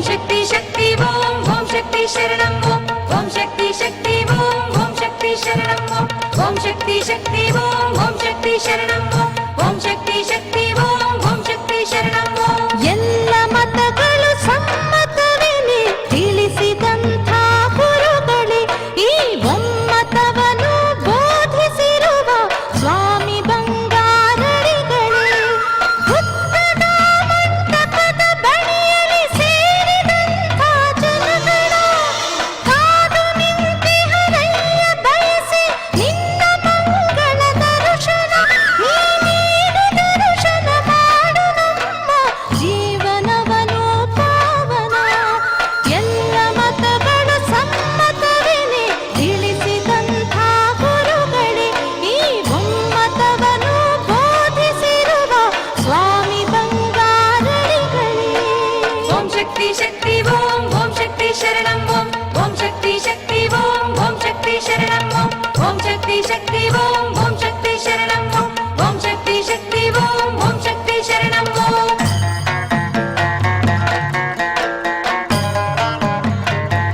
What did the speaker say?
शक्ति शक्ति ओम शक्ति शरणं ओम शक्ति शक्ति ओम शक्ति शरणं ओम शक्ति शक्ति ओम शक्ति शरणं ओम शक्ति शक्ति ओम शक्ति शरणं ಎಲ್ಲ ಮತಗಳು ಸಮ್ಮತವೆನೆ ತಿಳಿಸಿದಂಥ ಗುರುಗಳೇ ಈ ಒಮ್ಮತವನ್ನು ಬೋಧಿಸಿರುವ ಸ್ವಾಮಿ ಬಂಗಾರಡಿಗಳೇ ಬುದ್ಧನ ಮಂಟಪದ ಬಳಿಯಲ್ಲಿ ಸೇರಿದಂಥ ಜನಗಳ ಕಾದು ನಿಂತಿಹರಯ್ಯ ಬಯಸಿ ನಿನ್ನ ಮಂಗಳ ದರ್ಶನ ನೀ ನೀಡು ದರ್ಶನ ಮಾಡು ನಮ್ಮ ಜೀವನವನು ಪಾವನ ಎಲ್ಲ ಮತಗಳು ಸಮ್ಮತವೆನೆ ತಿಳಿಸಿದಂಥ ಗುರುಗಳೇ ಈ ಒಮ್ಮತವನ್ನು ಬೋಧಿಸಿರುವ ಸ್ವಾಮಿ ಬಂಗಾರಡಿಗಳೇ ओम शक्ति शक्ति ओम शक्ति शरणं ओम शक्ति शक्ति ओम शक्ति शरणं ओम शक्ति शक्ति